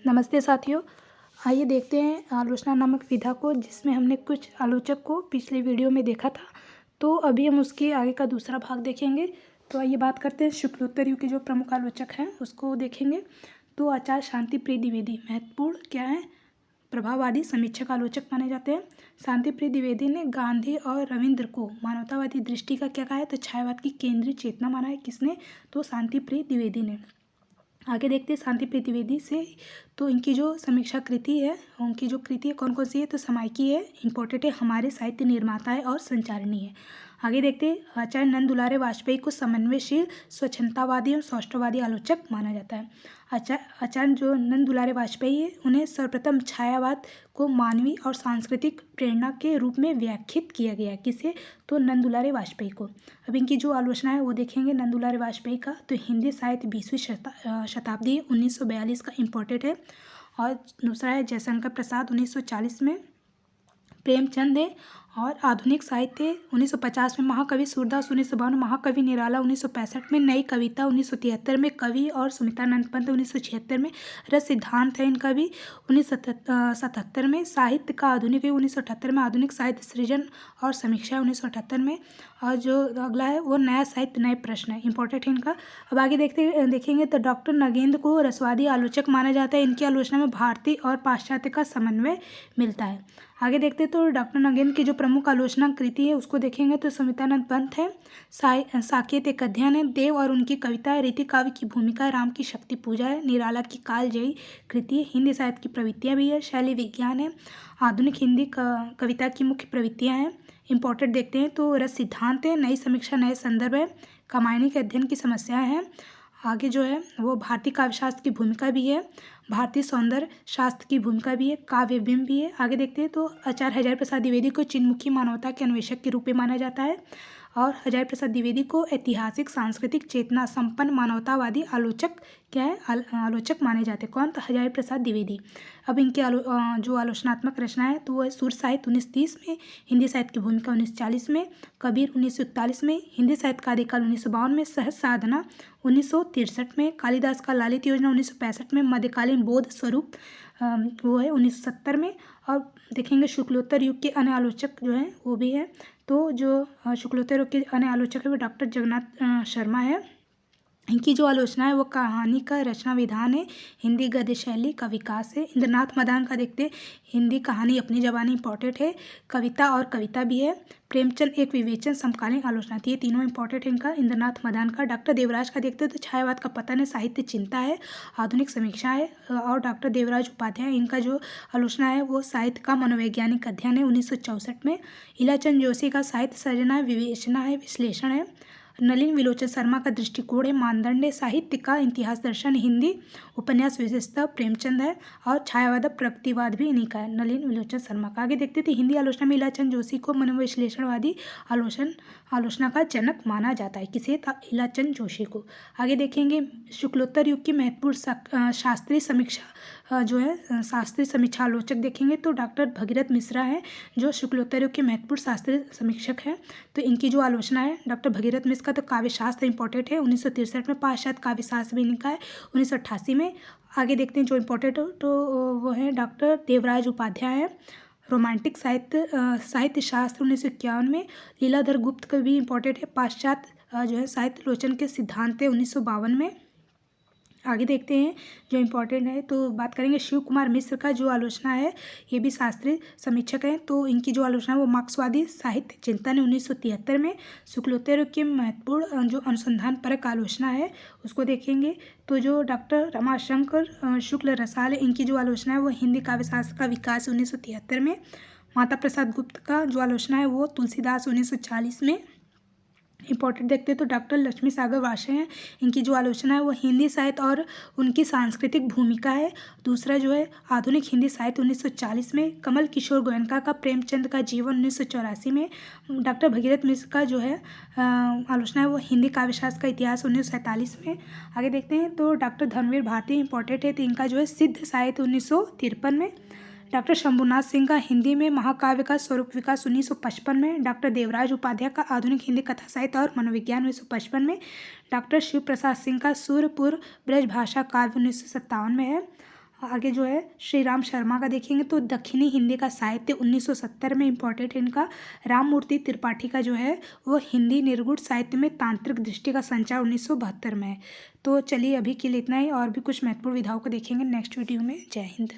नमस्ते साथियों। आइए देखते हैं आलोचना नामक विधा को, जिसमें हमने कुछ आलोचक को पिछले वीडियो में देखा था। तो अभी हम उसके आगे का दूसरा भाग देखेंगे। तो आइए बात करते हैं शुक्लोत्तर युग के जो प्रमुख आलोचक हैं उसको देखेंगे। तो आचार्य शांति प्रिय द्विवेदी महत्वपूर्ण क्या है, प्रभाववादी समीक्षक आलोचक माने जाते हैं। शांति प्रिय द्विवेदी ने गांधी और रविंद्र को मानवतावादी दृष्टि का क्या कहा है, तो छायावाद की केंद्रीय चेतना माना है। किसने, तो शांति प्रिय द्विवेदी ने। आगे देखते हैं शांति प्रिय द्विवेदी से, तो इनकी जो समीक्षा कृति है, उनकी जो कृति है कौन कौन सी है, तो समायकी है, इम्पोर्टेंट है, हमारे साहित्य निर्माता है और संचारणी है। आगे देखते हैं आचार्य नंद दुलारे वाजपेयी को समन्वयशील स्वच्छंदतावादी और सौष्ठववादी आलोचक माना जाता है। आचार्य जो नंद दुलारे वाजपेयी है, उन्हें सर्वप्रथम छायावाद को मानवीय और सांस्कृतिक प्रेरणा के रूप में व्याख्यात किया गया है। किसे, तो नंद दुलारे वाजपेयी को। अब इनकी जो आलोचना है वो देखेंगे नंद दुलारे वाजपेयी का। तो हिंदी साहित्य 20वीं शताब्दी 1942 का इम्पोर्टेंट है। और दूसरा है जयशंकर प्रसाद 1940 में, प्रेमचंद है। और आधुनिक साहित्य 1950 में महाकवि सूरदास 1952 में, महाकवि निराला 1965 में, नई कविता 1973 में, कवि और सुमित्रानंद पंत 1976 में, रस सिद्धांत है इनका भी 1977 में, साहित्य का आधुनिक है 1978 में, आधुनिक साहित्य सृजन और समीक्षा 1978 में। और जो अगला है वो नया साहित्य नए प्रश्न है, इंपॉर्टेंट है इनका। अब आगे देखेंगे तो डॉक्टर नगेंद्र को रसवादी आलोचक माना जाता है। इनकी आलोचना में भारतीय और पाश्चात्य का समन्वय मिलता है। आगे देखते हैं तो डॉक्टर नगेंद्र की जो प्रमुख आलोचना कृति है उसको देखेंगे तो सुमित्रानंद पंत है, साकेत एक अध्ययन है, देव और उनकी कविता है, रीति काव्य की भूमिका है, राम की शक्ति पूजा है, निराला की कालजयी कृति है, हिंदी साहित्य की प्रवृत्तियाँ भी है, शैली विज्ञान है, आधुनिक हिंदी कविता की मुख्य प्रवृत्तियाँ हैं। इंपॉर्टेंट देखते हैं तो रस सिद्धांत है, नई समीक्षा नए संदर्भ है, कामायनी के अध्ययन की समस्याएं हैं। आगे जो है वो भारतीय काव्यशास्त्र की भूमिका भी है, भारतीय सौंदर्य शास्त्र की भूमिका भी है, काव्य बिंब भी है। आगे देखते हैं तो आचार्य हजारी प्रसाद द्विवेदी को चिन्मुखी मानवता के अन्वेषक के रूप में माना जाता है। और हजारी प्रसाद द्विवेदी को ऐतिहासिक सांस्कृतिक चेतना संपन्न मानवतावादी आलोचक क्या है, आलोचक माने जाते हैं। कौन, तो हजारी प्रसाद द्विवेदी। अब इनके जो आलोचनात्मक रचना है तो वह सूर्य साहित्य 1930 में, हिंदी साहित्य की भूमिका 1940 में, कबीर 1941 में, हिंदी साहित्य का आदिकाल 1952 में, सहज साधना 1963 में, कालिदास का लालित योजना 1965 में, मध्यकालीन बोध स्वरूप वो है 1970 में। और देखेंगे शुक्लोत्तर युग के अन्य आलोचक जो हैं वो भी है। तो जो शुक्लोत्तर युग के अन्य आलोचक है वो डॉक्टर जगन्नाथ शर्मा है। इनकी जो आलोचना है वो कहानी का रचना विधान है, हिंदी गद्य शैली का विकास है। इंद्रनाथ मदान का देखते हैं, हिंदी कहानी अपनी जबानी इंपॉर्टेंट है, कविता और कविता भी है। प्रेमचंद एक विवेचन समकालीन आलोचना थी, ये तीनों इंपॉर्टेंट है इनका। इंद्रनाथ मदान का, डॉक्टर देवराज का देखते हैं तो छायावाद का पतन है, साहित्य चिंता है, आधुनिक समीक्षा है। और डॉक्टर देवराज उपाध्याय, इनका जो आलोचना है वो साहित्य का मनोवैज्ञानिक अध्ययन है 1964 में। इलाचंद जोशी का साहित्य सर्जना है, विवेचना है, विश्लेषण है। नलिन विलोचन शर्मा का दृष्टिकोण है, मानदंड है, साहित्य का इतिहास दर्शन, हिंदी उपन्यास विशेषता प्रेमचंद है। और छायावाद प्रगतिवाद भी इन्हीं का है, नलिन विलोचन शर्मा का। आगे देखते थे हिंदी आलोचना में इलाचंद जोशी को मनोविश्लेषणवादी आलोचना का जनक माना जाता है। किसे, इलाचंद जोशी को। आगे देखेंगे शुक्लोत्तर युग की महत्वपूर्ण शास्त्रीय समीक्षा जो है शास्त्रीय समीक्षा आलोचक देखेंगे तो डॉक्टर भगीरथ मिश्रा है, जो शुक्लोत्तर युग के महत्वपूर्ण शास्त्रीय समीक्षक हैं। तो इनकी जो आलोचना है डॉक्टर भगीरथ मिश्र का, तो काव्यशास्त्र इंपॉर्टेंट है 1963 में, पाश्चात्य काव्यशास्त्र भी इनका है 1988 में। आगे देखते हैं जो इम्पोर्टेंट हो तो वो है डॉक्टर देवराज उपाध्याय है, रोमांटिक साहित्य शास्त्र 1951 में। लीलाधर गुप्त का भी इम्पोर्टेंट है, पाश्चात्य जो है साहित्य लोचन के सिद्धांत है 1952 में। आगे देखते हैं जो इम्पोर्टेंट है तो बात करेंगे शिव कुमार मिश्र का जो आलोचना है, ये भी शास्त्रीय समीक्षक हैं। तो इनकी जो आलोचना है वो मार्क्सवादी साहित्य चिंतन है 1973 में। शुक्लोत्तर युग की महत्वपूर्ण जो अनुसंधान परक आलोचना है उसको देखेंगे तो जो डॉक्टर रमाशंकर शुक्ल रसाल है, इनकी जो आलोचना है वो हिंदी काव्यशास्त्र का विकास 1973 में। माता प्रसाद गुप्त का जो आलोचना है वो तुलसीदास 1940 में। इंपॉर्टेंट देखते हैं तो डॉक्टर लक्ष्मी सागर वाशे हैं, इनकी जो आलोचना है वो हिंदी साहित्य और उनकी सांस्कृतिक भूमिका है। दूसरा जो है आधुनिक हिंदी साहित्य 1940 में। कमल किशोर गोयनका का प्रेमचंद का जीवन 1984 में। डॉक्टर भगीरथ मिश्र का जो है आलोचना है वो हिंदी काव्यशास्त्र का इतिहास 1947 में। आगे देखते हैं तो डॉक्टर धर्मवीर भारती इंपॉर्टेंट है, तो इनका जो है सिद्ध साहित्य 1953 में। डॉक्टर शंभुनाथ सिंह का हिंदी में महाकाव्य का स्वरूप विकास 1955 में। डॉक्टर देवराज उपाध्याय का आधुनिक हिंदी कथा साहित्य और मनोविज्ञान 1955 में। डॉक्टर शिव प्रसाद सिंह का सूर्यपुर ब्रजभाषा काव्य 1957 में है। आगे जो है श्री राम शर्मा का देखेंगे तो दक्षिणी हिंदी का साहित्य 1970 में इम्पॉर्टेंट है इनका। राममूर्ति त्रिपाठी का जो है वो हिंदी निर्गुण साहित्य में तांत्रिक दृष्टि का संचार 1972 में है। तो चलिए अभी के लिए इतना ही, और भी कुछ महत्वपूर्ण विधाओं को देखेंगे नेक्स्ट वीडियो में। जय हिंद।